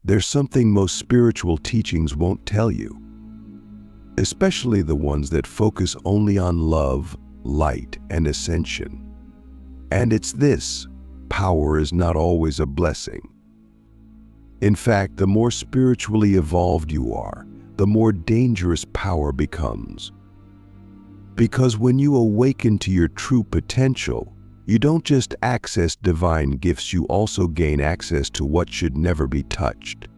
There's something most spiritual teachings won't tell you, especially the ones that focus only on love, light, and ascension. And it's this: power is not always a blessing. In fact, the more spiritually evolved you are, the more dangerous power becomes. Because when you awaken to your true potential, you don't just access divine gifts, you also gain access to what should never be touched.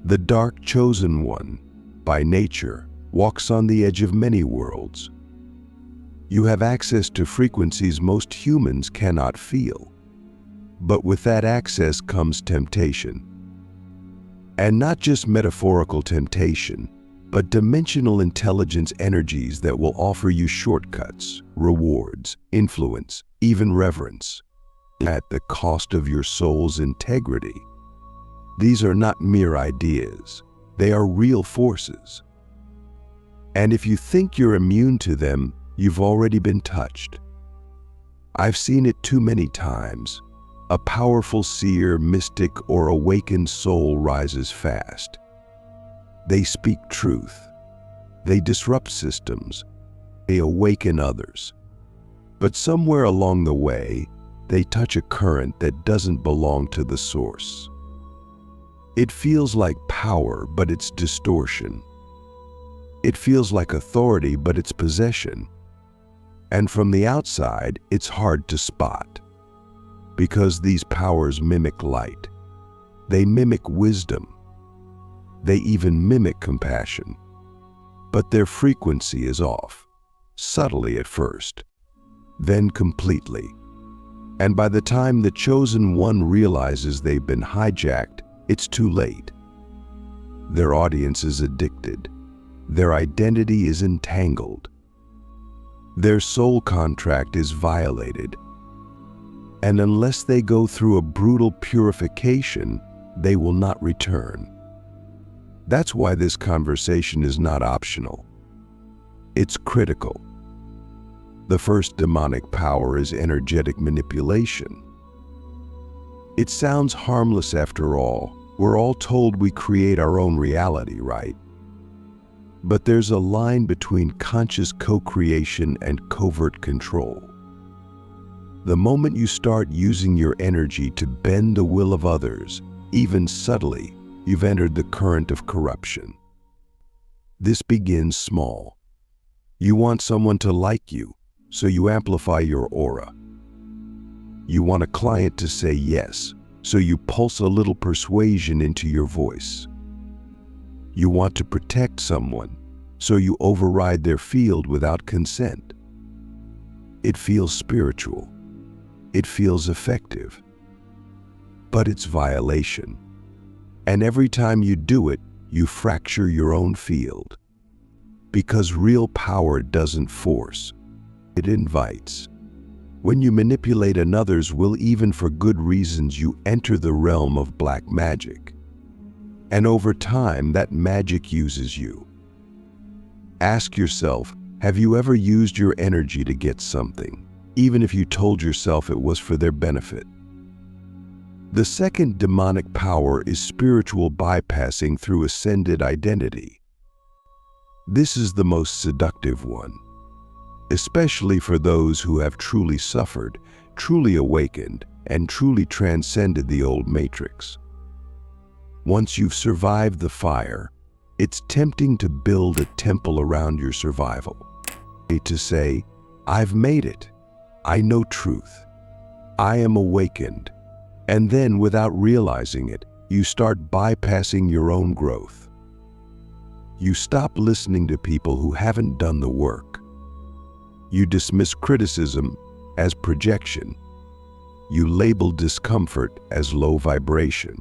The dark chosen one, by nature, walks on the edge of many worlds. You have access to frequencies most humans cannot feel. But with that access comes temptation. And not just metaphorical temptation, but dimensional intelligence energies that will offer you shortcuts, rewards, influence, even reverence, at the cost of your soul's integrity. These are not mere ideas. They are real forces. And if you think you're immune to them, you've already been touched. I've seen it too many times. A powerful seer, mystic, or awakened soul rises fast. They speak truth. They disrupt systems. They awaken others. But somewhere along the way, they touch a current that doesn't belong to the source. It feels like power, but it's distortion. It feels like authority, but it's possession. And from the outside, it's hard to spot. Because these powers mimic light. They mimic wisdom. They even mimic compassion. But their frequency is off, subtly at first, then completely. And by the time the chosen one realizes they've been hijacked, it's too late. Their audience is addicted. Their identity is entangled. Their soul contract is violated. And unless they go through a brutal purification, they will not return. That's why this conversation is not optional. It's critical. The first demonic power is energetic manipulation. It sounds harmless after all. We're all told we create our own reality, right? But there's a line between conscious co-creation and covert control. The moment you start using your energy to bend the will of others, even subtly, you've entered the current of corruption. This begins small. You want someone to like you, so you amplify your aura. You want a client to say yes, so you pulse a little persuasion into your voice. You want to protect someone, so you override their field without consent. It feels spiritual. It feels effective. But it's violation. And every time you do it, you fracture your own field. Because real power doesn't force, it invites. When you manipulate another's will, even for good reasons, you enter the realm of black magic. And over time, that magic uses you. Ask yourself, have you ever used your energy to get something, even if you told yourself it was for their benefit? The second demonic power is spiritual bypassing through ascended identity. This is the most seductive one, especially for those who have truly suffered, truly awakened, and truly transcended the old matrix. Once you've survived the fire, it's tempting to build a temple around your survival. To say, I've made it. I know truth. I am awakened. And then, without realizing it, you start bypassing your own growth. You stop listening to people who haven't done the work. You dismiss criticism as projection. You label discomfort as low vibration.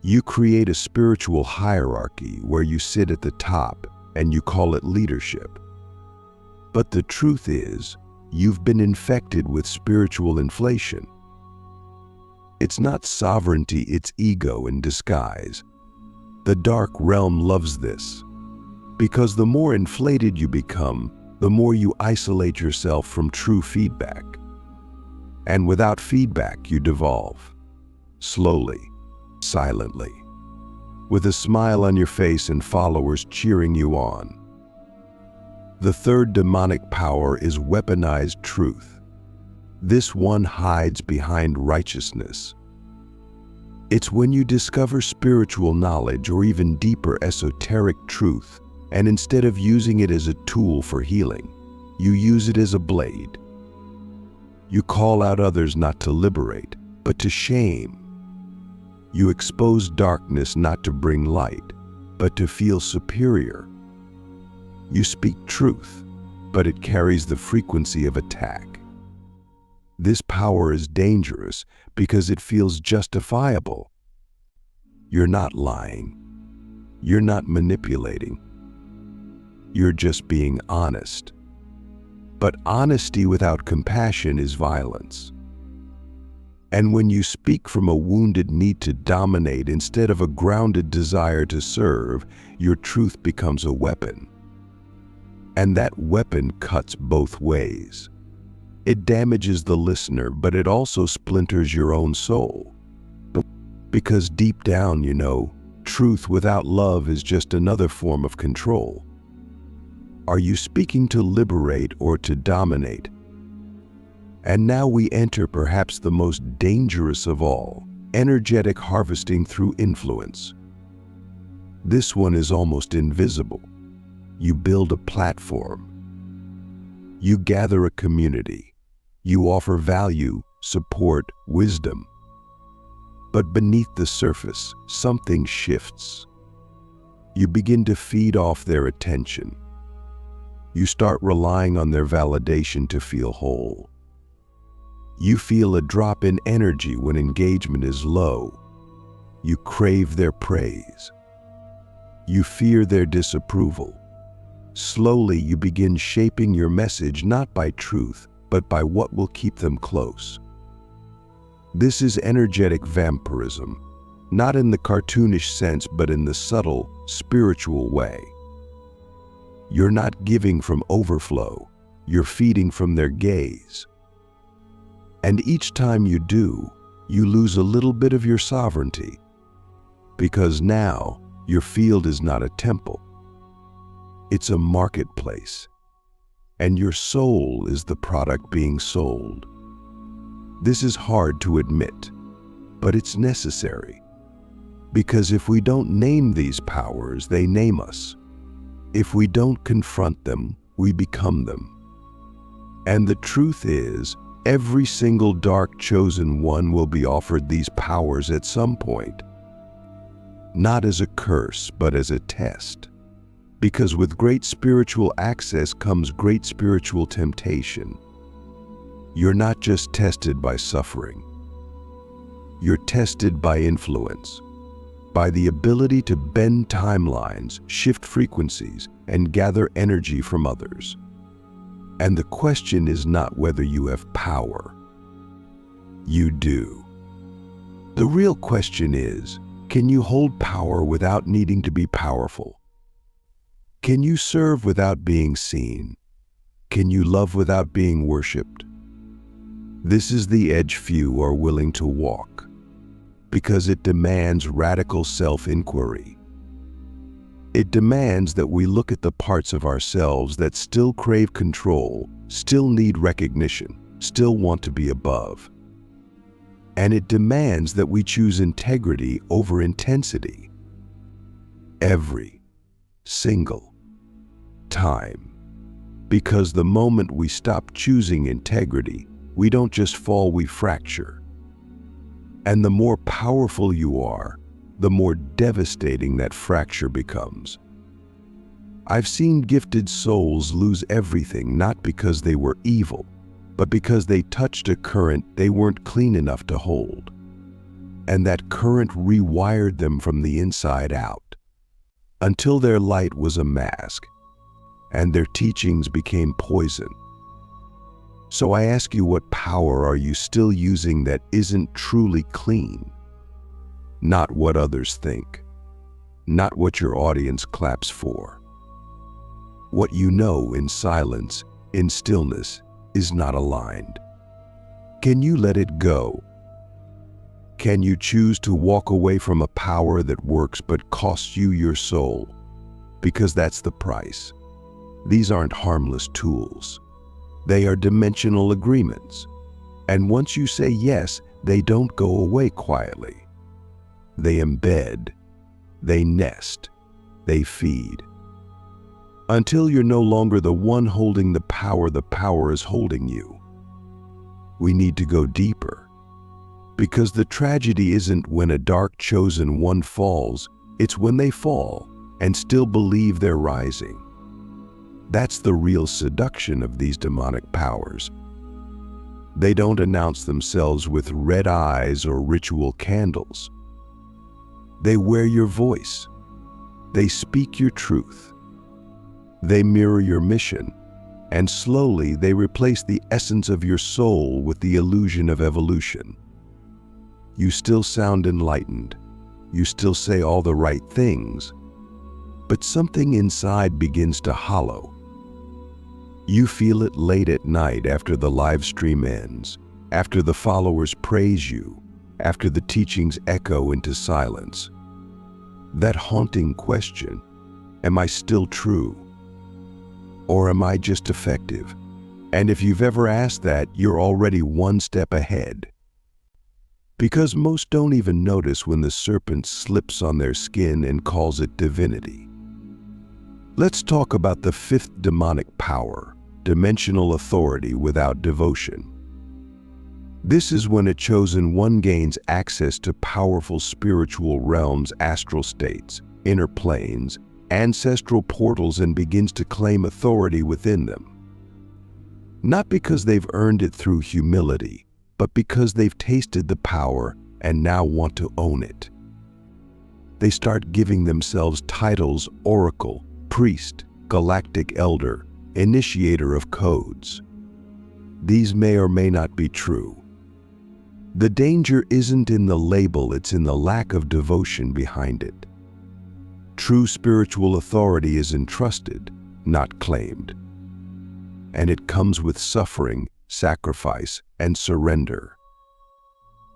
You create a spiritual hierarchy where you sit at the top and you call it leadership. But the truth is, you've been infected with spiritual inflation. It's not sovereignty, it's ego in disguise. The dark realm loves this, because the more inflated you become, the more you isolate yourself from true feedback. And without feedback, you devolve, slowly, silently, with a smile on your face and followers cheering you on. The third demonic power is weaponized truth. This one hides behind righteousness. It's when you discover spiritual knowledge or even deeper esoteric truth, and instead of using it as a tool for healing, you use it as a blade. You call out others not to liberate, but to shame. You expose darkness not to bring light, but to feel superior. You speak truth, but it carries the frequency of attack. This power is dangerous because it feels justifiable. You're not lying. You're not manipulating. You're just being honest. But honesty without compassion is violence. And when you speak from a wounded need to dominate instead of a grounded desire to serve, your truth becomes a weapon. And that weapon cuts both ways. It damages the listener, but it also splinters your own soul. Because deep down, you know, truth without love is just another form of control. Are you speaking to liberate or to dominate? And now we enter perhaps the most dangerous of all, energetic harvesting through influence. This one is almost invisible. You build a platform. You gather a community. You offer value, support, wisdom. But beneath the surface, something shifts. You begin to feed off their attention. You start relying on their validation to feel whole. You feel a drop in energy when engagement is low. You crave their praise. You fear their disapproval. Slowly, you begin shaping your message not by truth, but by what will keep them close. This is energetic vampirism, not in the cartoonish sense, but in the subtle, spiritual way. You're not giving from overflow, you're feeding from their gaze. And each time you do, you lose a little bit of your sovereignty, because now your field is not a temple. It's a marketplace, and your soul is the product being sold. This is hard to admit, but it's necessary, because if we don't name these powers, they name us. If we don't confront them, we become them. And the truth is, every single dark chosen one will be offered these powers at some point. Not as a curse, but as a test. Because with great spiritual access comes great spiritual temptation. You're not just tested by suffering. You're tested by influence, by the ability to bend timelines, shift frequencies, and gather energy from others. And the question is not whether you have power. You do. The real question is, can you hold power without needing to be powerful? Can you serve without being seen? Can you love without being worshipped? This is the edge few are willing to walk, because it demands radical self-inquiry. It demands that we look at the parts of ourselves that still crave control, still need recognition, still want to be above. And it demands that we choose integrity over intensity. Every single time. Because the moment we stop choosing integrity, we don't just fall, we fracture. And the more powerful you are, the more devastating that fracture becomes. I've seen gifted souls lose everything not because they were evil, but because they touched a current they weren't clean enough to hold. And that current rewired them from the inside out, until their light was a mask, and their teachings became poison. So I ask you, what power are you still using that isn't truly clean? Not what others think, not what your audience claps for. What you know in silence, in stillness, is not aligned. Can you let it go? Can you choose to walk away from a power that works but costs you your soul? Because that's the price. These aren't harmless tools. They are dimensional agreements. And once you say yes, they don't go away quietly. They embed, they nest, they feed. Until you're no longer the one holding the power is holding you. We need to go deeper. Because the tragedy isn't when a dark chosen one falls, it's when they fall and still believe they're rising. That's the real seduction of these demonic powers. They don't announce themselves with red eyes or ritual candles. They wear your voice. They speak your truth. They mirror your mission, and slowly they replace the essence of your soul with the illusion of evolution. You still sound enlightened. You still say all the right things, but something inside begins to hollow. You feel it late at night after the live stream ends, after the followers praise you, after the teachings echo into silence. That haunting question, am I still true? Or am I just effective? And if you've ever asked that, you're already one step ahead. Because most don't even notice when the serpent slips on their skin and calls it divinity. Let's talk about the fifth demonic power, dimensional authority without devotion. This is when a chosen one gains access to powerful spiritual realms, astral states, inner planes, ancestral portals, and begins to claim authority within them. Not because they've earned it through humility, but because they've tasted the power and now want to own it. They start giving themselves titles: oracle, priest, galactic elder, initiator of codes. These may or may not be true. The danger isn't in the label, it's in the lack of devotion behind it. True spiritual authority is entrusted, not claimed. And it comes with suffering, sacrifice, and surrender.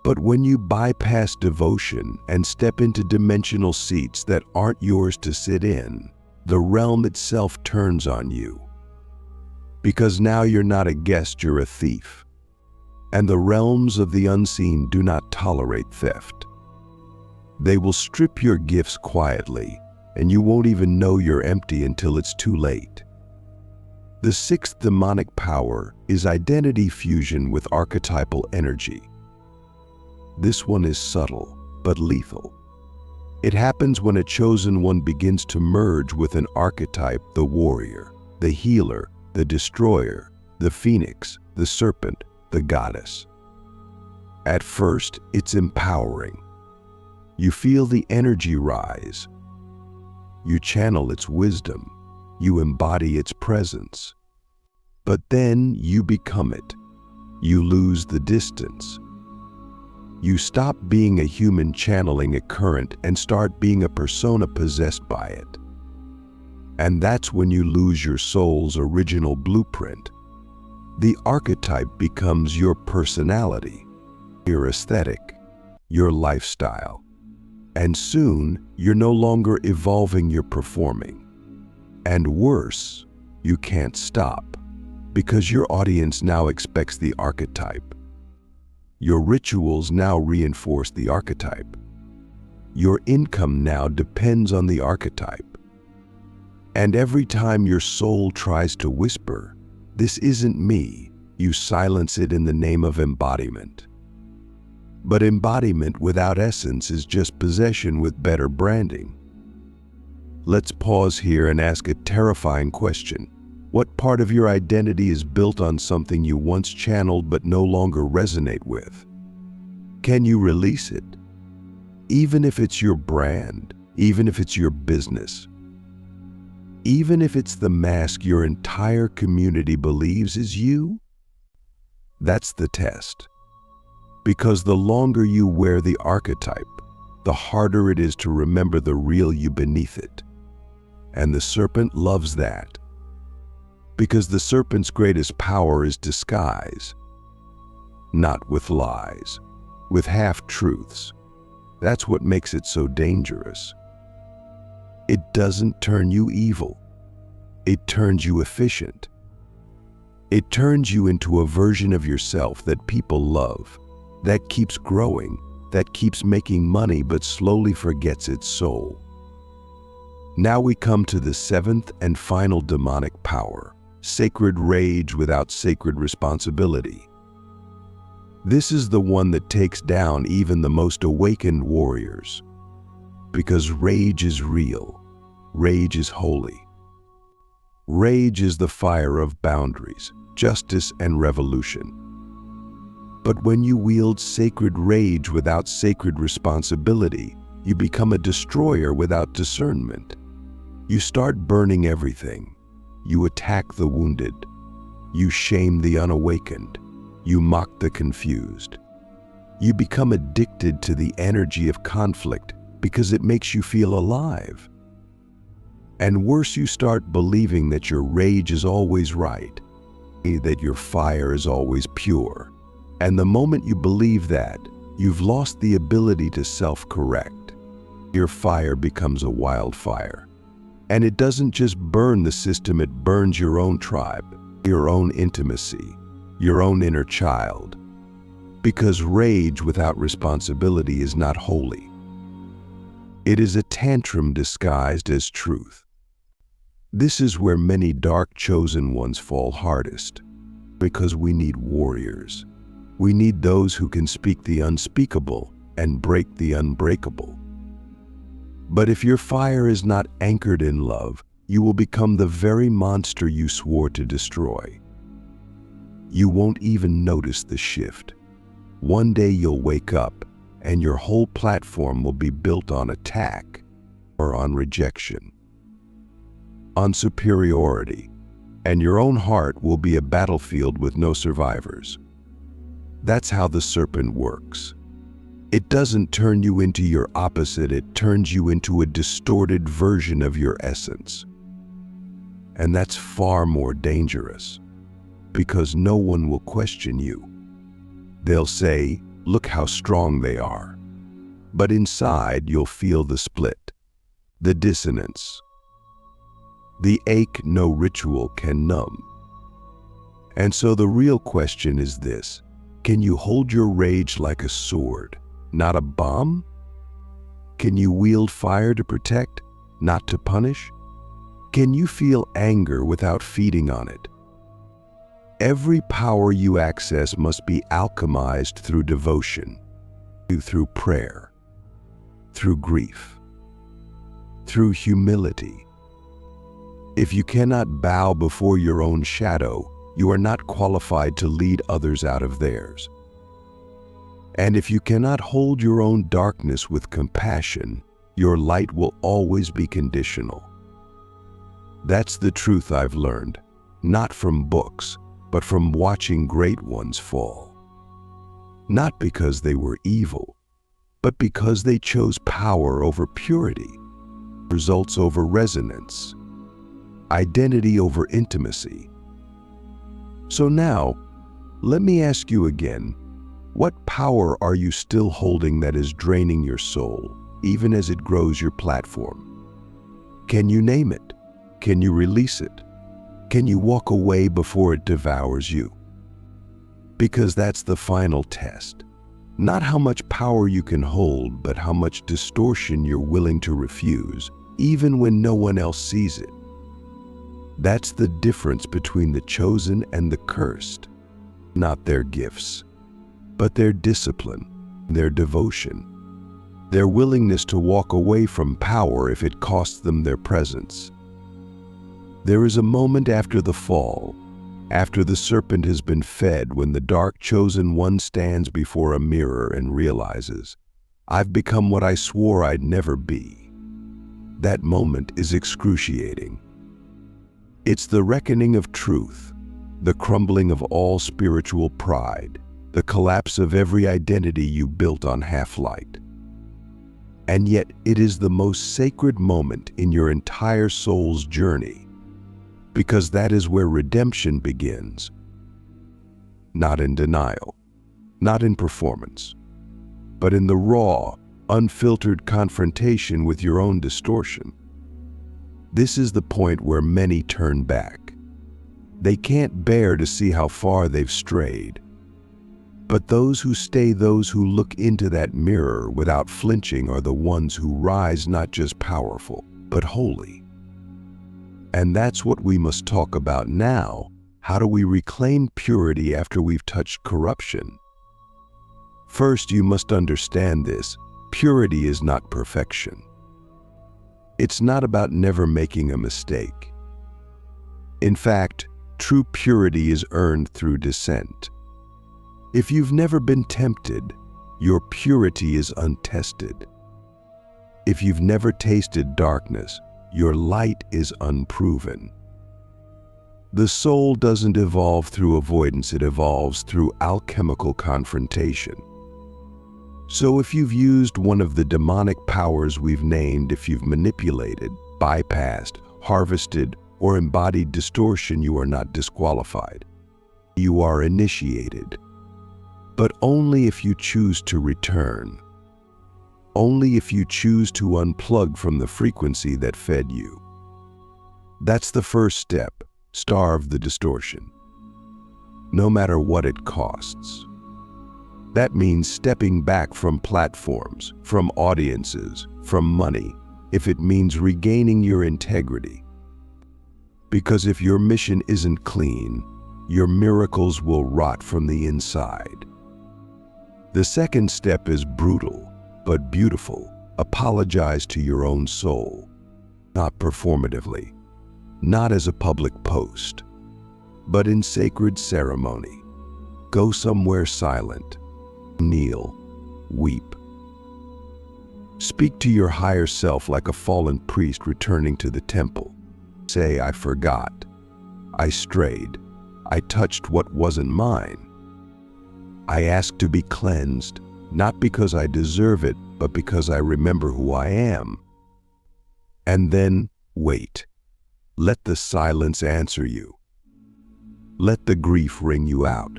But when you bypass devotion and step into dimensional seats that aren't yours to sit in, the realm itself turns on you. Because now you're not a guest, you're a thief. And the realms of the unseen do not tolerate theft. They will strip your gifts quietly, and you won't even know you're empty until it's too late. The sixth demonic power is identity fusion with archetypal energy. This one is subtle, but lethal. It happens when a chosen one begins to merge with an archetype: the warrior, the healer, the destroyer, the phoenix, the serpent, the goddess. At first, it's empowering. You feel the energy rise. You channel its wisdom. You embody its presence. But then you become it. You lose the distance. You stop being a human channeling a current and start being a persona possessed by it. And that's when you lose your soul's original blueprint. The archetype becomes your personality, your aesthetic, your lifestyle. And soon, you're no longer evolving, you're performing. And worse, you can't stop, because your audience now expects the archetype. Your rituals now reinforce the archetype. Your income now depends on the archetype. And every time your soul tries to whisper, "This isn't me," you silence it in the name of embodiment. But embodiment without essence is just possession with better branding. Let's pause here and ask a terrifying question. What part of your identity is built on something you once channeled but no longer resonate with? Can you release it? Even if it's your brand, even if it's your business, even if it's the mask your entire community believes is you? That's the test. Because the longer you wear the archetype, the harder it is to remember the real you beneath it. And the serpent loves that. Because the serpent's greatest power is disguise. Not with lies, with half-truths. That's what makes it so dangerous. It doesn't turn you evil. It turns you efficient. It turns you into a version of yourself that people love, that keeps growing, that keeps making money but slowly forgets its soul. Now we come to the seventh and final demonic power, sacred rage without sacred responsibility. This is the one that takes down even the most awakened warriors. Because rage is real. Rage is holy. Rage is the fire of boundaries, justice, and revolution. But when you wield sacred rage without sacred responsibility, you become a destroyer without discernment. You start burning everything. You attack the wounded. You shame the unawakened. You mock the confused. You become addicted to the energy of conflict because it makes you feel alive. And worse, you start believing that your rage is always right, that your fire is always pure. And the moment you believe that, you've lost the ability to self-correct. Your fire becomes a wildfire. And it doesn't just burn the system, it burns your own tribe, your own intimacy, your own inner child. Because rage without responsibility is not holy. It is a tantrum disguised as truth. This is where many dark chosen ones fall hardest. Because we need warriors. We need those who can speak the unspeakable and break the unbreakable. But if your fire is not anchored in love, you will become the very monster you swore to destroy. You won't even notice the shift. One day you'll wake up and your whole platform will be built on attack or on rejection, on superiority, and your own heart will be a battlefield with no survivors. That's how the serpent works. It doesn't turn you into your opposite, it turns you into a distorted version of your essence. And that's far more dangerous, because no one will question you. They'll say, "Look how strong they are." But inside you'll feel the split, the dissonance, the ache no ritual can numb. And so the real question is this: can you hold your rage like a sword, not a bomb? Can you wield fire to protect, not to punish? Can you feel anger without feeding on it? Every power you access must be alchemized through devotion, through prayer, through grief, through humility. If you cannot bow before your own shadow, you are not qualified to lead others out of theirs. And if you cannot hold your own darkness with compassion, your light will always be conditional. That's the truth I've learned, not from books, but from watching great ones fall. Not because they were evil, but because they chose power over purity, results over resonance, identity over intimacy. So now, let me ask you again, what power are you still holding that is draining your soul, even as it grows your platform? Can you name it? Can you release it? Can you walk away before it devours you? Because that's the final test. Not how much power you can hold, but how much distortion you're willing to refuse, even when no one else sees it. That's the difference between the chosen and the cursed. Not their gifts, but their discipline, their devotion, their willingness to walk away from power if it costs them their presence. There is a moment after the fall, after the serpent has been fed, when the dark chosen one stands before a mirror and realizes, "I've become what I swore I'd never be." That moment is excruciating. It's the reckoning of truth, the crumbling of all spiritual pride, the collapse of every identity you built on half-light. And yet it is the most sacred moment in your entire soul's journey, because that is where redemption begins. Not in denial, not in performance, but in the raw, unfiltered confrontation with your own distortion. This is the point where many turn back. They can't bear to see how far they've strayed. But those who stay, those who look into that mirror without flinching, are the ones who rise not just powerful, but holy. And that's what we must talk about now. How do we reclaim purity after we've touched corruption? First, you must understand this. Purity is not perfection. It's not about never making a mistake. In fact, true purity is earned through descent. If you've never been tempted, your purity is untested. If you've never tasted darkness, your light is unproven. The soul doesn't evolve through avoidance, it evolves through alchemical confrontation. So if you've used one of the demonic powers we've named, if you've manipulated, bypassed, harvested, or embodied distortion, you are not disqualified. You are initiated. But only if you choose to return. Only if you choose to unplug from the frequency that fed you. That's the first step. Starve the distortion. No matter what it costs. That means stepping back from platforms, from audiences, from money, if it means regaining your integrity. Because if your mission isn't clean, your miracles will rot from the inside. The second step is brutal, but beautiful. Apologize to your own soul. Not performatively, not as a public post, but in sacred ceremony. Go somewhere silent. Kneel. Weep. Speak to your higher self like a fallen priest returning to the temple. Say, I forgot. I strayed. I touched what wasn't mine. I ask to be cleansed, not because I deserve it, but because I remember who I am. And then wait. Let the silence answer you. Let the grief wring you out.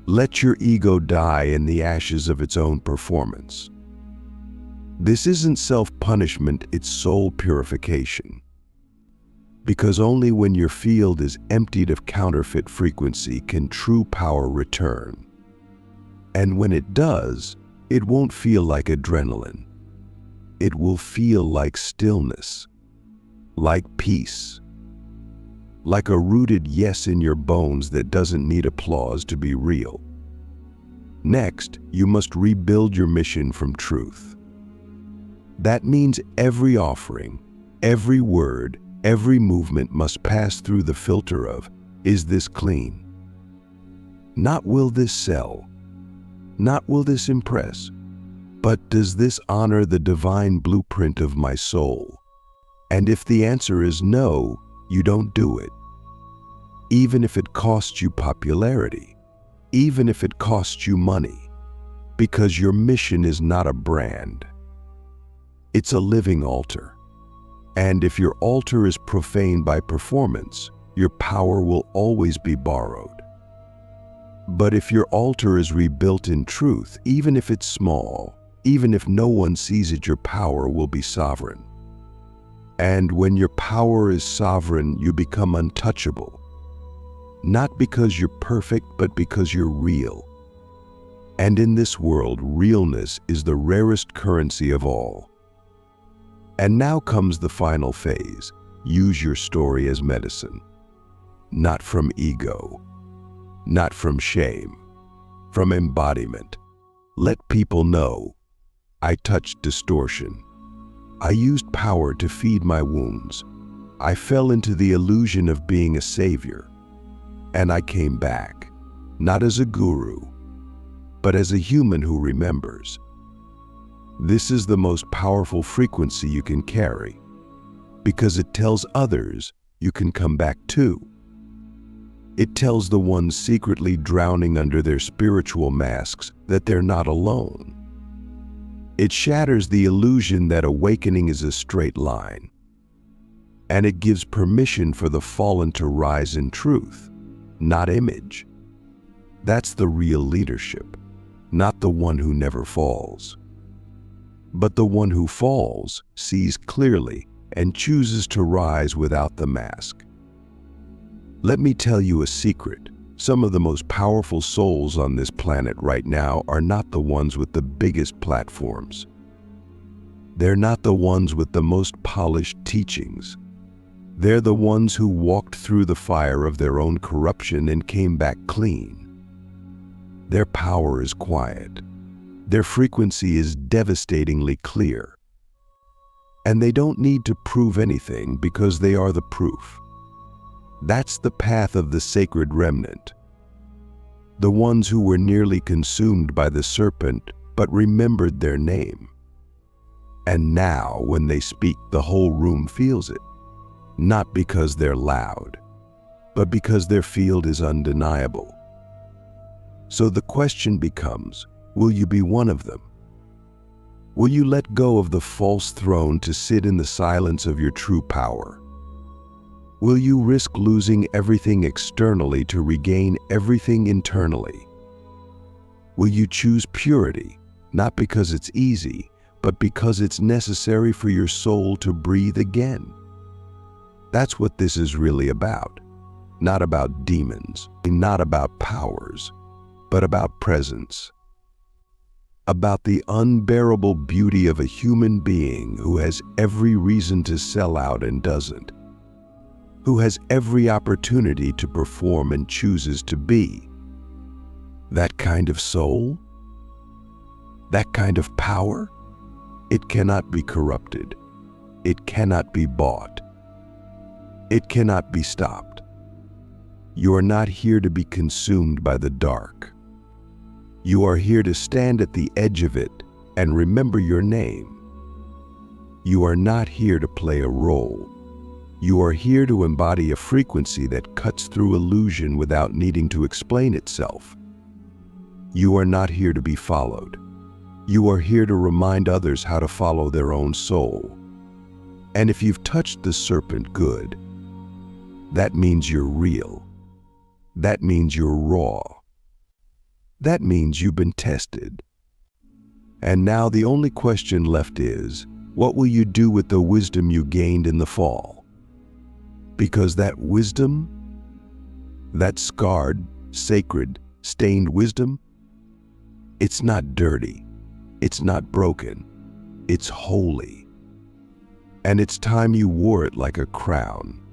Let your ego die in the ashes of its own performance. This isn't self-punishment, it's soul purification. Because only when your field is emptied of counterfeit frequency can true power return. And when it does, it won't feel like adrenaline. It will feel like stillness, like peace, like a rooted yes in your bones that doesn't need applause to be real. Next, you must rebuild your mission from truth. That means every offering, every word, every movement must pass through the filter of, is this clean? Not will this sell? Not will this impress? But does this honor the divine blueprint of my soul? And if the answer is no, you don't do it. Even if it costs you popularity, even if it costs you money, because your mission is not a brand. It's a living altar. And if your altar is profaned by performance, your power will always be borrowed. But if your altar is rebuilt in truth, even if it's small, even if no one sees it, your power will be sovereign. And when your power is sovereign, you become untouchable. Not because you're perfect, but because you're real. And in this world, realness is the rarest currency of all. And now comes the final phase. Use your story as medicine. Not from ego. Not from shame, from embodiment. Let people know. I touched distortion. I used power to feed my wounds. I fell into the illusion of being a savior. And I came back, not as a guru, but as a human who remembers. This is the most powerful frequency you can carry, because it tells others you can come back too. It tells the ones secretly drowning under their spiritual masks that they're not alone. It shatters the illusion that awakening is a straight line. And it gives permission for the fallen to rise in truth, not image. That's the real leadership. not the one who never falls. But the one who falls sees clearly and chooses to rise without the mask. Let me tell you a secret. Some of the most powerful souls on this planet right now are not the ones with the biggest platforms. They're not the ones with the most polished teachings. They're the ones who walked through the fire of their own corruption and came back clean. Their power is quiet. Their frequency is devastatingly clear. And they don't need to prove anything because they are the proof. That's the path of the sacred remnant. The ones who were nearly consumed by the serpent but remembered their name. And now, when they speak, the whole room feels it. Not because they're loud, but because their field is undeniable. So the question becomes, will you be one of them? Will you let go of the false throne to sit in the silence of your true power? Will you risk losing everything externally to regain everything internally? Will you choose purity, not because it's easy, but because it's necessary for your soul to breathe again? That's what this is really about. Not about demons, not about powers, but about presence. About the unbearable beauty of a human being who has every reason to sell out and doesn't. Who has every opportunity to perform and chooses to be. That kind of soul? That kind of power? It cannot be corrupted. It cannot be bought. It cannot be stopped. You are not here to be consumed by the dark. You are here to stand at the edge of it and remember your name. You are not here to play a role. You are here to embody a frequency that cuts through illusion without needing to explain itself. You are not here to be followed. You are here to remind others how to follow their own soul. And if you've touched the serpent good, that means you're real. That means you're raw. That means you've been tested. And now the only question left is, what will you do with the wisdom you gained in the fall? Because that wisdom, that scarred, sacred, stained wisdom, it's not dirty, it's not broken, it's holy. And it's time you wore it like a crown.